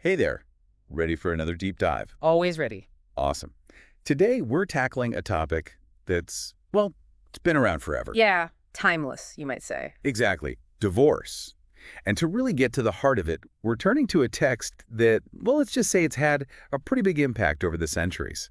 Hey there. Ready for another deep dive? Always ready. Awesome. Today, we're tackling a topic that's, well, it's been around forever. Yeah, timeless, you might say. Exactly. Divorce. And to really get to the heart of it, we're turning to a text that, well, let's just say it's had a pretty big impact over the centuries.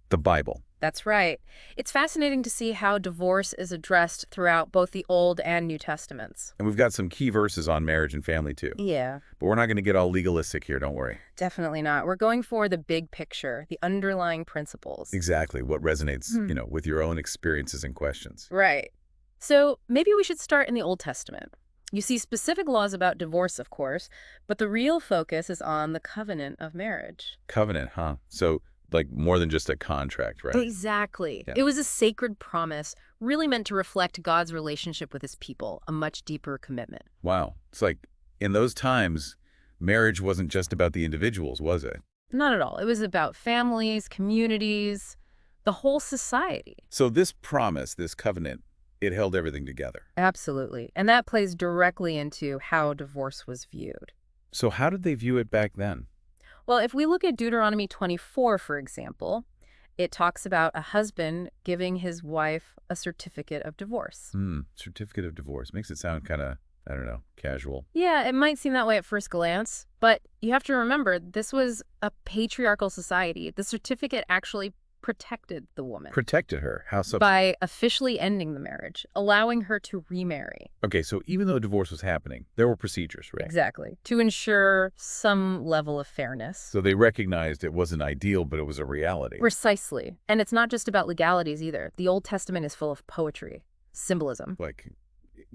The Bible. That's right. It's fascinating to see how divorce is addressed throughout both the Old and New Testaments. And we've got some key verses on marriage and family, too. Yeah, But we're not going to get all legalistic here, don't worry. definitely not. We're going for the big picture, the underlying principles. Exactly what resonates, with your own experiences and questions. Right. So maybe we should start in the Old Testament. You see specific laws about divorce, of course, but the real focus is on the covenant of marriage. Covenant, huh? So, like, more than just a contract, right? Exactly. Yeah. It was a sacred promise, really meant to reflect God's relationship with his people, a much deeper commitment. Wow. It's like, in those times, marriage wasn't just about the individuals, was it? Not at all. It was about families, communities, the whole society. So this promise, this covenant, it held everything together. Absolutely. And that plays directly into how divorce was viewed. So how did they view it back then? Well, if we look at Deuteronomy 24, for example, it talks about a husband giving his wife a certificate of divorce. Certificate of divorce. Makes it sound kind of, I don't know, casual. Yeah, it might seem that way at first glance, but you have to remember this was a patriarchal society. The certificate actually protected the woman Protected her. How so? by officially ending the marriage, allowing her to remarry. Okay, so even though divorce was happening, there were procedures, right? Exactly. To ensure some level of fairness. So they recognized it wasn't ideal, but it was a reality. Precisely. And it's not just about legalities either. The Old Testament is full of poetry, symbolism. Like,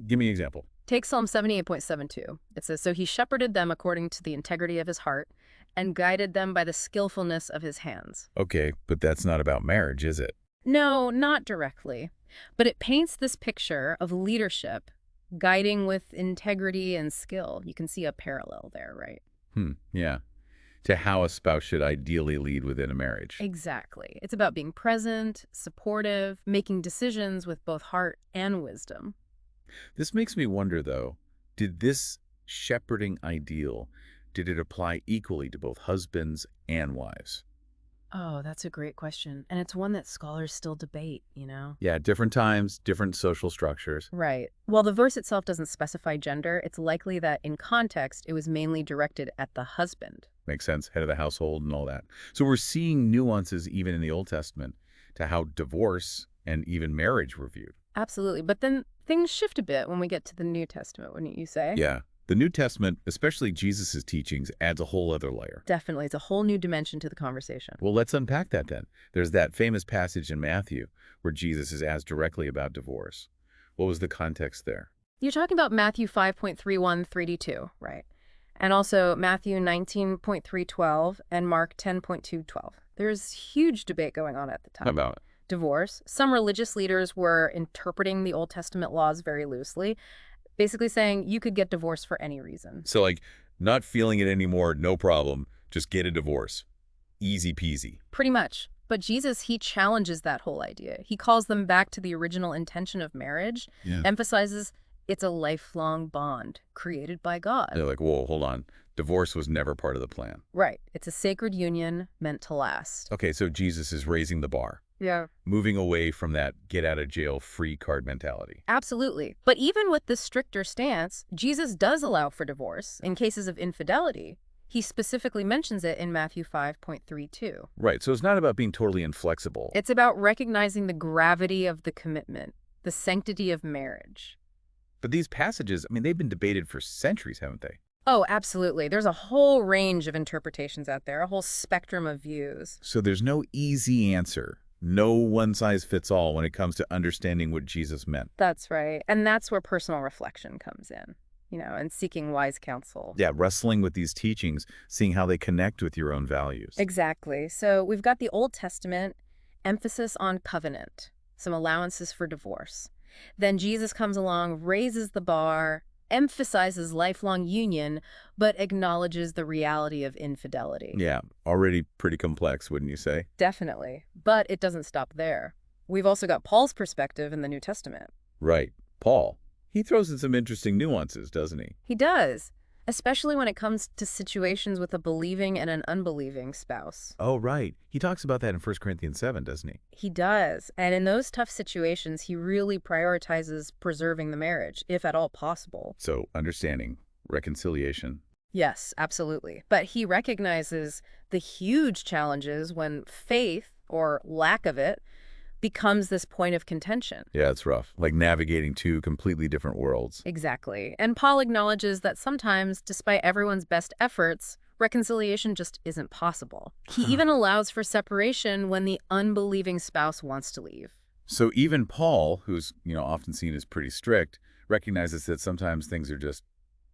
give me an example. Take Psalm 78.72. It says, "So he shepherded them according to the integrity of his heart and guided them by the skillfulness of his hands." Okay, but that's not about marriage, is it? No, not directly. But it paints this picture of leadership, guiding with integrity and skill. You can see a parallel there, right? Yeah. To how a spouse should ideally lead within a marriage. Exactly. It's about being present, supportive, making decisions with both heart and wisdom. This makes me wonder, though, did this shepherding ideal, did it apply equally to both husbands and wives? Oh, that's a great question. And it's one that scholars still debate, you know? Yeah, different times, different social structures. Right. While the verse itself doesn't specify gender, it's likely that in context, it was mainly directed at the husband. Makes sense, head of the household and all that. So we're seeing nuances even in the Old Testament to how divorce and even marriage were viewed. Absolutely. But then things shift a bit when we get to the New Testament, wouldn't you say? Yeah. The New Testament, especially Jesus' teachings, adds a whole other layer. Definitely. It's a whole new dimension to the conversation. Well, let's unpack that then. There's that famous passage in Matthew where Jesus is asked directly about divorce. What was the context there? You're talking about Matthew 5.31-32, right? And also Matthew 19.312 and Mark 10.212. There's huge debate going on at the time. How about it? Divorce. Some religious leaders were interpreting the Old Testament laws very loosely, basically saying you could get divorced for any reason. So, like, not feeling it anymore, no problem. Just get a divorce. Easy peasy. Pretty much. But Jesus, he challenges that whole idea. He calls them back to the original intention of marriage, emphasizes it's a lifelong bond created by God. They're like, whoa, hold on. Divorce was never part of the plan. Right. It's a sacred union meant to last. Okay, so Jesus is raising the bar. Yeah. Moving away from that get-out-of-jail-free card mentality. Absolutely. But even with this stricter stance, Jesus does allow for divorce in cases of infidelity. He specifically mentions it in Matthew 5.32. Right, so it's not about being totally inflexible. It's about recognizing the gravity of the commitment, the sanctity of marriage. But these passages, I mean, they've been debated for centuries, haven't they? Oh, absolutely. There's a whole range of interpretations out there, a whole spectrum of views. So there's no easy answer. No one-size-fits-all when it comes to understanding what Jesus meant. That's right. And that's where personal reflection comes in, and seeking wise counsel. Yeah, wrestling with these teachings, seeing how they connect with your own values. Exactly. So we've got the Old Testament, emphasis on covenant, some allowances for divorce. Then Jesus comes along, raises the bar, emphasizes lifelong union, but acknowledges the reality of infidelity. Yeah, already pretty complex, wouldn't you say? Definitely. But it doesn't stop there. We've also got Paul's perspective in the New Testament. Right. Paul. He throws in some interesting nuances, doesn't he? He does. especially when it comes to situations with a believing and an unbelieving spouse. Oh, right. He talks about that in 1 Corinthians 7, doesn't he? He does, and in those tough situations, he really prioritizes preserving the marriage, if at all possible. So, understanding, reconciliation. Yes, absolutely. But he recognizes the huge challenges when faith, or lack of it, becomes this point of contention. Yeah, it's rough. Like navigating two completely different worlds. Exactly. And Paul acknowledges that sometimes, despite everyone's best efforts, reconciliation just isn't possible. He even allows for separation when the unbelieving spouse wants to leave. So even Paul, who's, often seen as pretty strict, recognizes that sometimes things are just,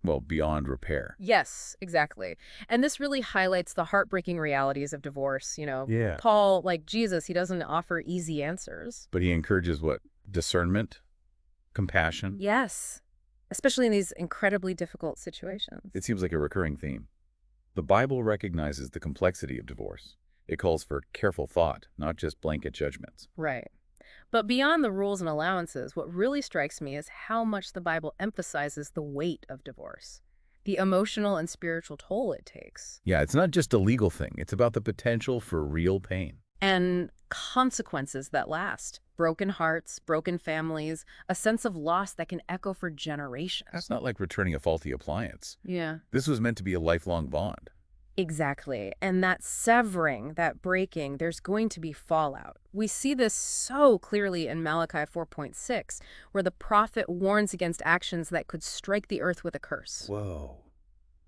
well, beyond repair. Yes, exactly. And this really highlights the heartbreaking realities of divorce. Yeah. Paul, like Jesus, he doesn't offer easy answers. But he encourages what? Discernment? Compassion? Yes, especially in these incredibly difficult situations. It seems like a recurring theme. The Bible recognizes the complexity of divorce. It calls for careful thought, not just blanket judgments. Right. But beyond the rules and allowances, what really strikes me is how much the Bible emphasizes the weight of divorce, the emotional and spiritual toll it takes, Yeah, it's not just a legal thing. It's about the potential for real pain. and consequences that last. Broken hearts, broken families, a sense of loss that can echo for generations. That's not like returning a faulty appliance. Yeah. This was meant to be a lifelong bond. Exactly. And that severing, that breaking, there's going to be fallout. We see this so clearly in Malachi 4.6, where the prophet warns against actions that could strike the earth with a curse. Whoa.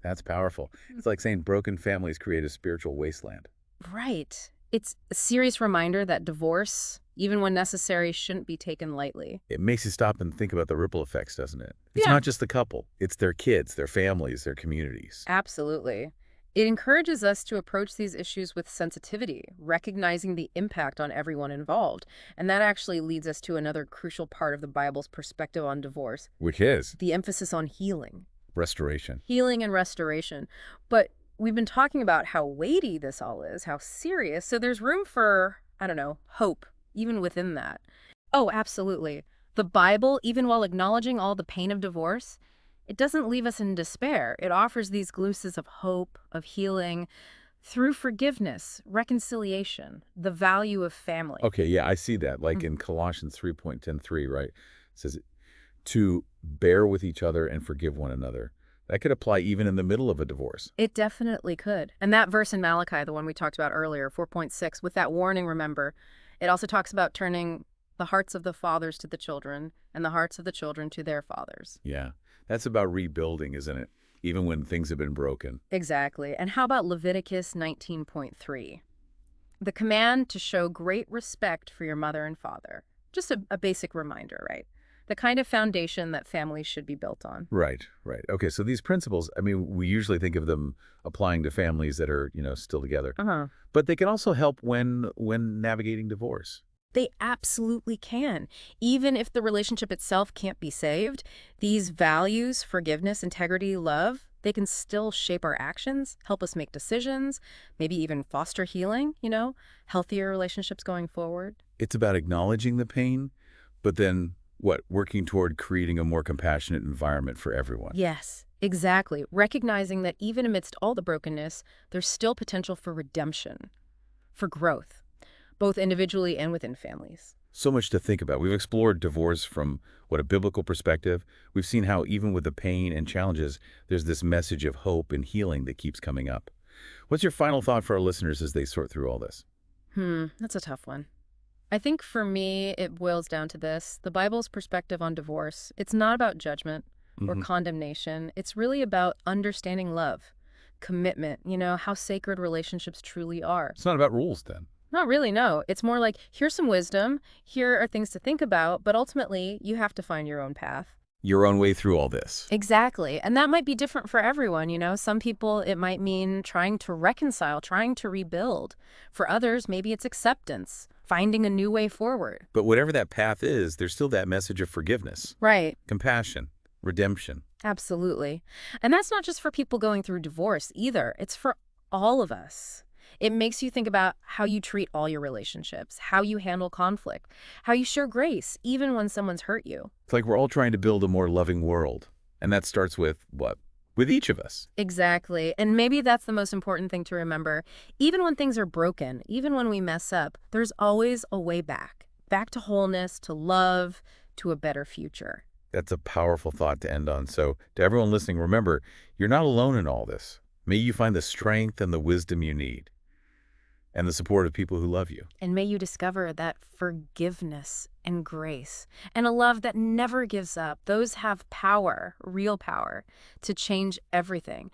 That's powerful. It's like saying broken families create a spiritual wasteland. Right. It's a serious reminder that divorce, even when necessary, shouldn't be taken lightly. It makes you stop and think about the ripple effects, doesn't it? It's Yeah. not just the couple. It's their kids, their families, their communities. Absolutely. It encourages us to approach these issues with sensitivity, recognizing the impact on everyone involved. And that actually leads us to another crucial part of the Bible's perspective on divorce, Which is the emphasis on healing. restoration. Healing and restoration. But we've been talking about how weighty this all is, how serious. So there's room for, hope, even within that. Oh, absolutely. The Bible, even while acknowledging all the pain of divorce, it doesn't leave us in despair. It offers these glimpses of hope, of healing, through forgiveness, reconciliation, the value of family. Okay, yeah, I see that. Like in Colossians 3.10.3, right? It says to bear with each other and forgive one another. That could apply even in the middle of a divorce. It definitely could. And that verse in Malachi, the one we talked about earlier, 4.6, with that warning, remember, it also talks about turning the hearts of the fathers to the children and the hearts of the children to their fathers. Yeah, that's about rebuilding, isn't it? Even when things have been broken. Exactly. And how about Leviticus 19.3? The command to show great respect for your mother and father. Just a basic reminder, right? The kind of foundation that families should be built on. Right, right. Okay, so these principles, we usually think of them applying to families that are, still together. But they can also help when navigating divorce. They absolutely can. Even if the relationship itself can't be saved, these values, forgiveness, integrity, love, they can still shape our actions, help us make decisions, maybe even foster healing, healthier relationships going forward. It's about acknowledging the pain, but then, working toward creating a more compassionate environment for everyone. Yes, exactly. Recognizing that even amidst all the brokenness, there's still potential for redemption, for growth, both individually and within families. So much to think about. We've explored divorce from, a biblical perspective. We've seen how even with the pain and challenges, there's this message of hope and healing that keeps coming up. What's your final thought for our listeners as they sort through all this? That's a tough one. I think for me, it boils down to this. The Bible's perspective on divorce, it's not about judgment or condemnation. It's really about understanding love, commitment, how sacred relationships truly are. It's not about rules then. Not really, no. It's more like, here's some wisdom, here are things to think about, but ultimately, you have to find your own path. Your own way through all this. Exactly. And that might be different for everyone, Some people, it might mean trying to reconcile, trying to rebuild. For others, maybe it's acceptance, finding a new way forward. But whatever that path is, there's still that message of forgiveness, Right. compassion, redemption. Absolutely. And that's not just for people going through divorce either. It's for all of us. It makes you think about how you treat all your relationships, how you handle conflict, how you show grace, even when someone's hurt you. It's like we're all trying to build a more loving world. And that starts with what? with each of us. Exactly. And maybe that's the most important thing to remember. Even when things are broken, even when we mess up, there's always a way back. Back to wholeness, to love, to a better future. That's a powerful thought to end on. So, to everyone listening, remember, you're not alone in all this. May you find the strength and the wisdom you need, and the support of people who love you. And may you discover that forgiveness and grace and a love that never gives up. Those have power, real power, to change everything.